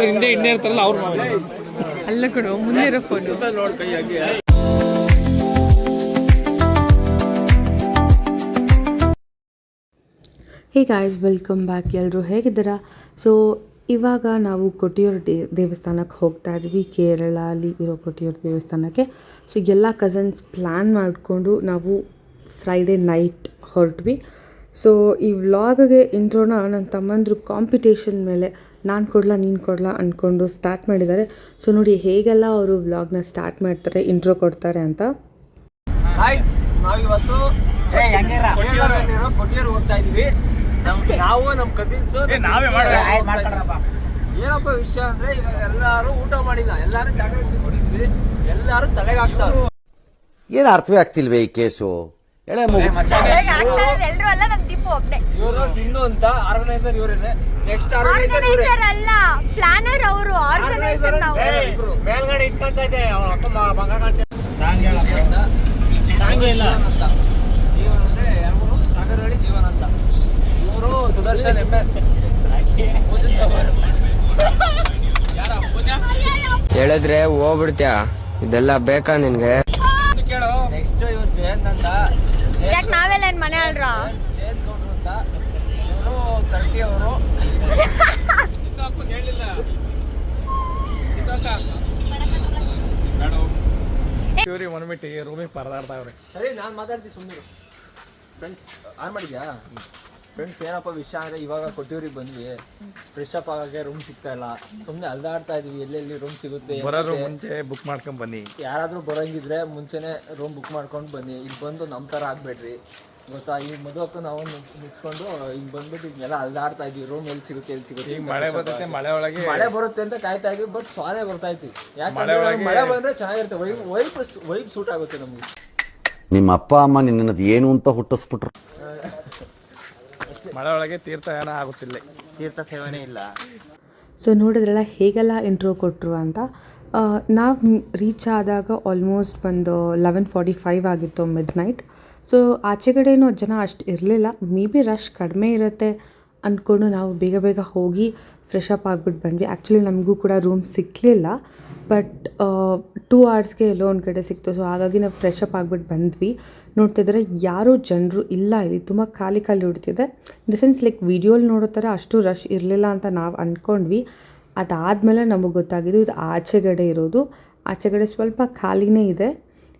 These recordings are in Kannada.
ಹಿಂದೆ ಹಿಂದೆ ಇರ್ತಾರಲ್ಲ ಅವ್ರು ಅಲ್ಲ ಕೊಡು ಮುಂದೆ ಇರೋ ಫೋನು ನೋಡಿ ಕೈ ಹಾಕಿ. Hey guys, welcome back. ಎಲ್ಲರೂ ಹೇಗಿದ್ದೀರಾ? ಸೊ ಇವಾಗ ನಾವು ಕೊಟ್ಟಿಯೂರು ದೇವಸ್ಥಾನಕ್ಕೆ ಹೋಗ್ತಾ ಇದ್ವಿ, ಕೇರಳ ಅಲ್ಲಿ ಇರೋ ಕೊಟ್ಟಿಯೂರು ದೇವಸ್ಥಾನಕ್ಕೆ. ಸೊ ಎಲ್ಲ ಕಝನ್ಸ್ ಪ್ಲ್ಯಾನ್ ಮಾಡಿಕೊಂಡು ನಾವು ಫ್ರೈಡೇ ನೈಟ್ ಹೊರಟ್ವಿ. ಸೊ ಈ ವ್ಲಾಗ್ಗೆ ಇಂಟ್ರೋನ ನನ್ನ ತಮ್ಮಂದರು ಕಾಂಪಿಟೇಷನ್ ಮೇಲೆ ನಾನು ಕೊಡಲ ನೀನು ಕೊಡಲ ಅಂದ್ಕೊಂಡು ಸ್ಟಾರ್ಟ್ ಮಾಡಿದ್ದಾರೆ. ಸೊ ನೋಡಿ ಹೇಗೆಲ್ಲ ಅವರು ವ್ಲಾಗ್ನ ಸ್ಟಾರ್ಟ್ ಮಾಡ್ತಾರೆ, ಇಂಟ್ರೋ ಕೊಡ್ತಾರೆ ಅಂತ. ನಾವಿವತ್ತು ಕೊಟ್ಟಿಯೂರು ಹೋಗ್ತಾ ಇದೀವಿ. ನಾವು ನಮ್ಮ ಕಸಿನ್ಸ್ ಏನಪ್ಪ ವಿಷಯ ಅಂದ್ರೆ, ಇವಾಗ ಎಲ್ಲಾರು ಊಟ ಮಾಡಿಲ್ಲ, ಎಲ್ಲಾರು ಜಾಗ ತಿನ್ಕೊಂಡಿದ್ವಿ, ಎಲ್ಲಾರು ತಲೆಗೆ ಹಾಕ್ತಾರೆ. ಏನು ಅರ್ಥವೇ ಆಗ್ತಿಲ್ವೇ ಈ ಕೇಸು? ಇವರು ಸಿಂಧು ಅಂತ ಆರ್ಗನೈಸರ್ ಇವರೇನೆ. ನೆಕ್ಸ್ಟ್ ಆರ್ಗನೈಸರ್ ಅಲ್ಲ, ಪ್ಲಾನರ್ ಅವರು. ಆರ್ಗನೈಸರ್ ನಾವು ಮೇಲ್ಗಡೆ ಇಟ್ಕೊಂತ ಇದೆ ಜೀವನ ಅಂದ್ರೆ ಯಾರು ಸಾಗರಹಳ್ಳಿ ಜೀವನ ಅಂತ. ಇವರು ಸುದರ್ಶನ್ MS ಹೇಳಿದ್ರೆ ಹೋಗ್ಬಿಡ್ತ್ಯಾ? ಇದೆಲ್ಲ ಬೇಕಾ ನಿನ್ಗೆ? ಕೇಳು. ನೆಕ್ಸ್ಟ್ ಇವ್ರು ಜಯಂತ್ ಅಂತ. ಯಾಕೆ ನಾವೆಲ್ಲ ಮನೆ ಅಲ್ರ? ಜಯಂತ್ ಗೌಡ್ರು ಅಂತ. ಇವರು 30 ಅವರು. ಇವ್ರಿಗೆ ಮನ್ಬಿಟ್ಟು ರೂಮಿಗೆ ಪರದಾಡ್ತಾವ್ರೆ. ಸರಿ, ನಾನು ಮಾತಾಡ್ತೀನಿ ಸುಮ್ಮನೆ. ಫ್ರೆಂಡ್ಸ್ ಆನ್ ಮಾಡಿದ್ಯಾ? ಫ್ರೆಂಡ್ಸ್ ಏನಪ್ಪ ವಿಷಯ ಅಂದರೆ, ಇವಾಗ ಕೊಟ್ಟಿಯೂರಿಗೆ ಬಂದ್ವಿ. ಫ್ರೆಶ್ ಅಪ್ ಆಗೋಕ್ಕೆ ರೂಮ್ ಸಿಗ್ತಾ ಇಲ್ಲ. ಸುಮ್ಮನೆ ಅಲ್ದಾಡ್ತಾ ಇದೀವಿ, ಎಲ್ಲೆಲ್ಲಿ ರೂಮ್ ಸಿಗುತ್ತೆ. ಬರೋರು ಮುಂಚೆ ಬುಕ್ ಮಾಡ್ಕೊಂಡು ಬನ್ನಿ. ಯಾರಾದರೂ ಬರೋಂಗಿದ್ರೆ ಮುಂಚೆನೇ ರೂಮ್ ಬುಕ್ ಮಾಡ್ಕೊಂಡು ಬನ್ನಿ. ಇಲ್ಲಿ ಬಂದು ನಮ್ಮ ಥರ ಆಗಬೇಡ್ರಿ, ಗೊತ್ತಾ? ಈ ಮದುವಕ್ಕೂ ನಾವು ನಿಂತ್ಕೊಂಡು ಹಿಂಗೆ ಬಂದ್ಬಿಟ್ಟು ಹಿಂಗೆಲ್ಲ ಅಲ್ದಾಡ್ತಾ ಇದೀವಿ. ರೂಮ್ ಎಲ್ಲಿ ಸಿಗುತ್ತೆ ಎಲ್ಲಿ ಸಿಗುತ್ತೆ. ಈಗ ಮಳೆ ಬರುತ್ತೆ, ಮಳೆ ಬರುತ್ತೆ ಅಂತ ಕಾಯ್ತಾ ಇದೀವಿ. ಬಟ್ ಸ್ವಾದೇ ಬರ್ತಾ ಇತ್ತು. ಯಾಕಂದ್ರೆ ಮಳೆ ಬಂದರೆ ಚೆನ್ನಾಗಿರುತ್ತೆ. ವೈಬ್ ಸೂಟ್ ಆಗುತ್ತೆ ನಮಗೆ. ನಿಮ್ಮ ಅಪ್ಪ ಅಮ್ಮ ನಿನ್ನದು ಏನು ಅಂತ ಹುಟ್ಟಿಸ್ಬಿಟ್ರು. ಮಳೆ ಒಳಗೆ ತೀರ್ಥ ಏನೋ ಆಗುತ್ತಿಲ್ಲ, ತೀರ್ಥ ಸೇವನೆ ಇಲ್ಲ. ಸೊ ನೋಡಿದ್ರಲ್ಲ ಹೇಗೆಲ್ಲ ಇಂಟ್ರೋ ಕೊಟ್ಟರು ಅಂತ. ನಾವು ರೀಚ್ ಆದಾಗ ಆಲ್ಮೋಸ್ಟ್ ಒಂದು 11:45 ಆಗಿತ್ತು, ಮಿಡ್ ನೈಟ್. ಸೊ ಆಚೆಗಡೆನೂ ಜನ ಅಷ್ಟು ಇರಲಿಲ್ಲ. ಮೇ ಬಿ ರಶ್ ಕಡಿಮೆ ಇರುತ್ತೆ ಅಂದ್ಕೊಂಡು ನಾವು ಬೇಗ ಬೇಗ ಹೋಗಿ ಫ್ರೆಶ್ ಅಪ್ ಆಗಿಬಿಟ್ಟು ಬಂದ್ವಿ. ಆ್ಯಕ್ಚುಲಿ ನಮಗೂ ಕೂಡ ರೂಮ್ ಸಿಕ್ಕಲಿಲ್ಲ, ಬಟ್ 2 hours ಎಲ್ಲೋ ಒಂದು ಕಡೆ ಸಿಕ್ತು. ಸೊ ಹಾಗಾಗಿ ನಾವು ಫ್ರೆಶ್ ಅಪ್ ಆಗಿಬಿಟ್ಟು ಬಂದ್ವಿ. ನೋಡ್ತಿದ್ರೆ ಯಾರೂ ಜನರು ಇಲ್ಲ, ಇಲ್ಲಿ ತುಂಬ ಖಾಲಿ ಹೊಡಿತಿದೆ. ಇನ್ ದ ಸೆನ್ಸ್ ಲೈಕ್ ವಿಡಿಯೋಲಿ ನೋಡೋ ಥರ ಅಷ್ಟು ರಶ್ ಇರಲಿಲ್ಲ ಅಂತ ನಾವು ಅಂದ್ಕೊಂಡ್ವಿ. ಅದಾದಮೇಲೆ ನಮಗೆ ಗೊತ್ತಾಗಿದ್ದು ಇದು ಆಚೆಗಡೆ ಇರೋದು. ಆಚೆಗಡೆ ಸ್ವಲ್ಪ ಖಾಲಿನೇ ಇದೆ.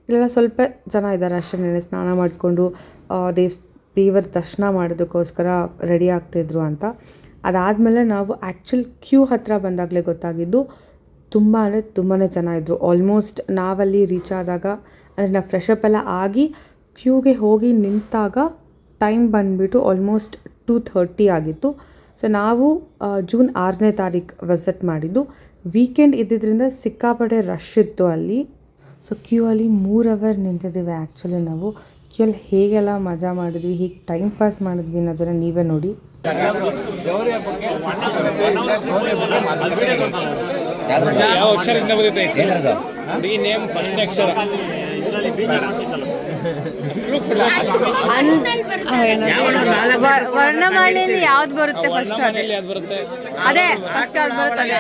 ಇಲ್ಲೆಲ್ಲ ಸ್ವಲ್ಪ ಜನ ಇದ್ದಾರೆ ಅಷ್ಟೇ, ಸ್ನಾನ ಮಾಡಿಕೊಂಡು ದೇವರ ದರ್ಶನ ಮಾಡೋದಕ್ಕೋಸ್ಕರ ರೆಡಿ ಆಗ್ತಾಯಿದ್ರು ಅಂತ. ಅದಾದಮೇಲೆ ನಾವು ಆ್ಯಕ್ಚುಲ್ ಕ್ಯೂ ಹತ್ತಿರ ಬಂದಾಗಲೇ ಗೊತ್ತಾಗಿದ್ದು ತುಂಬ ಜನ ಇದ್ದರು. ಆಲ್ಮೋಸ್ಟ್ ನಾವಲ್ಲಿ ರೀಚ್ ಆದಾಗ, ಅಂದರೆ ನಾವು ಫ್ರೆಶ್ ಅಪ್ ಎಲ್ಲ ಆಗಿ ಕ್ಯೂಗೆ ಹೋಗಿ ನಿಂತಾಗ ಟೈಮ್ ಬಂದುಬಿಟ್ಟು ಆಲ್ಮೋಸ್ಟ್ 2:30 ಆಗಿತ್ತು. ಸೊ ನಾವು ಜೂನ್ 6ನೇ ತಾರೀಕು ವಿಸಿಟ್ ಮಾಡಿದ್ದು. ವೀಕೆಂಡ್ ಇದ್ದಿದ್ದರಿಂದ ಸಿಕ್ಕಾಪಟ್ಟೆ ರಶ್ ಇತ್ತು ಅಲ್ಲಿ. ಸೊ ಕ್ಯೂ ಅಲ್ಲಿ 3 hour ನಿಂತಿದ್ದೀವಿ. ಆ್ಯಕ್ಚುಲಿ ನಾವು ಕ್ಯೂಲ್ಲಿ ಹೇಗೆಲ್ಲ ಮಜಾ ಮಾಡಿದ್ವಿ, ಹೀಗೆ ಟೈಮ್ ಪಾಸ್ ಮಾಡಿದ್ವಿ ಅನ್ನೋದನ್ನು ನೀವೇ ನೋಡಿ. ಯಾವ ಅಕ್ಷರದಿಂದ ಬರುತ್ತೆ ನೇಮ್? ಫಸ್ಟ್ ಅಕ್ಷರ ವರ್ಣಮಾಲೆಯಲ್ಲಿ ಯಾವ್ದು ಬರುತ್ತೆ ಫಸ್ಟ್? ಯಾವ್ದು ಬರುತ್ತೆ? ಅದೇ ಫಸ್ಟ್ ಯಾವ್ದು ಬರುತ್ತೆ ಅದೇ.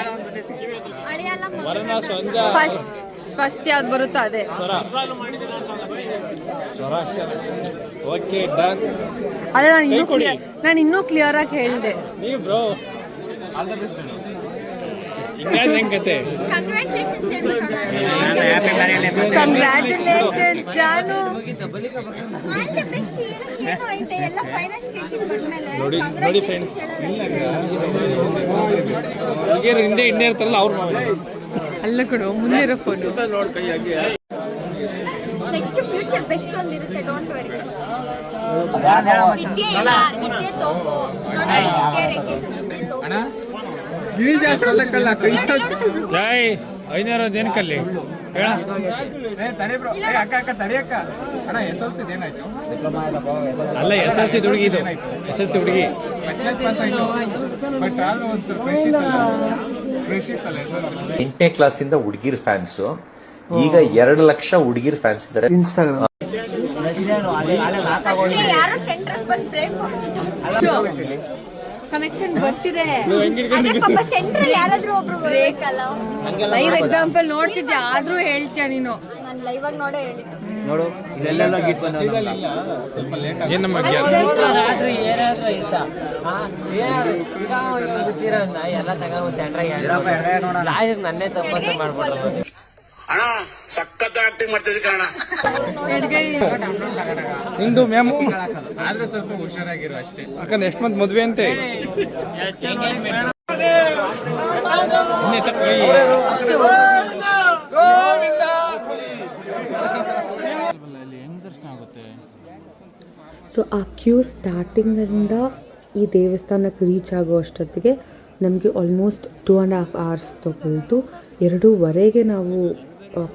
ಫಸ್ಟ್ ಯಾವ್ದು ಬರುತ್ತೋ ಅದೇ. ಸ್ವರಾಕ್ಷರ. Okay, done. ಅದೇ ನಾನು ಇನ್ನೂ ಕ್ಲಿಯರ್ ಆಗಿ ಹೇಳಿದೆ. ನೀವು ಬ್ರೋ ಆಲ್ ದ ಬೆಸ್ಟ್. ಹೆಂಗತೆ? ಕಂಗ್ರ್ಯಾಚುಲೇಷನ್ಸ್ ಜಾನು. ನೋಡಿ ಫ್ರೆಂಡ್ಸ್, ಹಿಂದೆ ಹಿಂದೆ ಇರ್ತಾರಲ್ಲ ಅವ್ರು ಅಲ್ಲ ಕೊಡು ಮುಂದೆ ಇರೋ ಫೋನು ನೋಡಿ ಕೈ ಹಾಕಿ. ನೆಕ್ಸ್ಟ್ ಫ್ಯೂಚರ್ ಬೆಸ್ಟ್ ಒಂದು ಇರುತ್ತೆ, ಡೋಂಟ್ ವರಿ. ಜೈ 500 ಏನಕ್ಕಲ್ಲಿ ಹೇಳ? ಅಲ್ಲ, SLC ಹುಡುಗಿ ಇದು, SLC ಹುಡುಗಿ. 8ನೇ ಕ್ಲಾಸಿಂದ ಹುಡುಗಿರ್ ಫ್ಯಾನ್ಸ್, ಈಗ 2 ಲಕ್ಷ ಹುಡುಗಿರ್ ಫ್ಯಾನ್ಸ್ ಇದ್ದಾರೆ. ರಷ್ಯನ್ ಅಷ್ಟೇ ಯಾರು ಸೆಂಟ್ರಲ್ ಬಂದು ಬ್ರೇಕ್ ಮಾಡ್ಬಿಟ್ಟು ಕನೆಕ್ಷನ್ ಬರ್ತಿದೆ. ಅದೇ ಪಾಪ ಸೆಂಟ್ರಲ್ ಯಾರಾದ್ರೂ ಒಬ್ರು ಬೇಕಲ್ಲ. ಲೈವ್ ಎಕ್ಸಾಂಪಲ್ ನೋಡ್ತಿದ್ದೆ ಆದ್ರೂ ಹೇಳ್ತೀಯ ನೀನು. ನಾನು ಲೈವ್ ಆಗಿ ನೋಡೇ ಹೇಳಿದ್ದು. ನೋಡು ಇಲ್ಲೆಲ್ಲ ಗಿಟ್ ಬಂದ ಏನು ನಮ್ಮ ಎಲ್ಲ ತಗೊಂಡು ನನ್ನೇ ತಪಾಸಣೆ ಮಾಡ್ಬಿಟ್ರು. ನಿಂದು ಮ್ಯಾಮು ಆದ್ರೆ ಸ್ವಲ್ಪ ಹುಷಾರಾಗಿರು ಅಷ್ಟೇ, ಯಾಕಂದ್ರೆ ನೆಕ್ಸ್ಟ್ ಮಂತ್ ಮದ್ವೆ ಅಂತೆ. ಸೊ ಆ ಕ್ಯೂ ಸ್ಟಾರ್ಟಿಂಗಿಂದ ಈ ದೇವಸ್ಥಾನಕ್ಕೆ ರೀಚ್ ಆಗೋ ಅಷ್ಟೊತ್ತಿಗೆ ನಮಗೆ ಆಲ್ಮೋಸ್ಟ್ 2.5 hours ತೊಗೊಳ್ತು. 2:30ಗೆ ನಾವು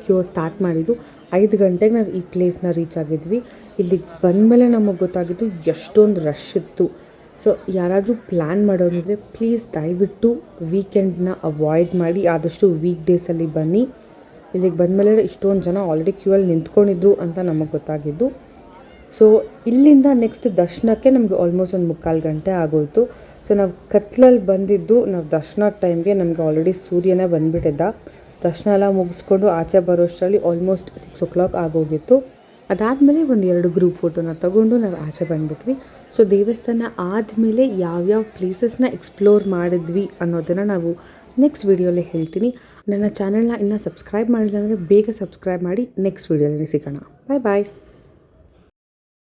ಕ್ಯೂ ಸ್ಟಾರ್ಟ್ ಮಾಡಿದ್ದು. 5 ಗಂಟೆಗೆ ನಾವು ಈ ಪ್ಲೇಸ್ನ ರೀಚ್ ಆಗಿದ್ವಿ. ಇಲ್ಲಿಗೆ ಬಂದಮೇಲೆ ನಮಗೆ ಗೊತ್ತಾಗಿದ್ದು ಎಷ್ಟೊಂದು ರಶ್ ಇತ್ತು. ಸೊ ಯಾರಾದರೂ ಪ್ಲ್ಯಾನ್ ಮಾಡೋದಿದ್ರೆ ಪ್ಲೀಸ್ ದಯವಿಟ್ಟು ವೀಕೆಂಡ್ನ ಅವಾಯ್ಡ್ ಮಾಡಿ, ಆದಷ್ಟು ವೀಕ್ ಡೇಸಲ್ಲಿ ಬನ್ನಿ. ಇಲ್ಲಿಗೆ ಬಂದಮೇಲೆ ಇಷ್ಟೊಂದು ಜನ ಆಲ್ರೆಡಿ ಕ್ಯೂ ಅಲ್ಲಿ ನಿಂತ್ಕೊಂಡಿದ್ರು ಅಂತ ನಮಗೆ ಗೊತ್ತಾಗಿದ್ದು. ಸೊ ಇಲ್ಲಿಂದ ನೆಕ್ಸ್ಟ್ ದರ್ಶನಕ್ಕೆ ನಮಗೆ ಆಲ್ಮೋಸ್ಟ್ 1.25 ಗಂಟೆ ಆಗೋಯಿತು. ಸೊ ನಾವು ಕತ್ಲಲ್ಲಿ ಬಂದಿದ್ದು, ನಾವು ದರ್ಶನ ಟೈಮ್ಗೆ ನಮಗೆ ಆಲ್ರೆಡಿ ಸೂರ್ಯನೇ ಬಂದುಬಿಟ್ಟಿದ್ದ. ದರ್ಶನ ಎಲ್ಲ ಮುಗಿಸ್ಕೊಂಡು ಆಚೆ ಬರೋಷ್ಟರಲ್ಲಿ ಆಲ್ಮೋಸ್ಟ್ 6 o'clock ಆಗೋಗಿತ್ತು. ಅದಾದಮೇಲೆ 1-2 ಗ್ರೂಪ್ ಫೋಟೋನ ತೊಗೊಂಡು ನಾವು ಆಚೆ ಬಂದುಬಿಟ್ವಿ. ಸೊ ದೇವಸ್ಥಾನ ಆದಮೇಲೆ ಯಾವ್ಯಾವ ಪ್ಲೇಸಸ್ನ ಎಕ್ಸ್ಪ್ಲೋರ್ ಮಾಡಿದ್ವಿ ಅನ್ನೋದನ್ನು ನಾವು ನೆಕ್ಸ್ಟ್ ವೀಡಿಯೋಲಿ ಹೇಳ್ತೀನಿ. ನನ್ನ ಚಾನಲ್ನ ಇನ್ನೂ ಸಬ್ಸ್ಕ್ರೈಬ್ ಮಾಡಿಲ್ಲ ಅಂದರೆ ಬೇಗ ಸಬ್ಸ್ಕ್ರೈಬ್ ಮಾಡಿ. ನೆಕ್ಸ್ಟ್ ವೀಡಿಯೋಲಿ ಸಿಗೋಣ. ಬಾಯ್ ಬಾಯ್.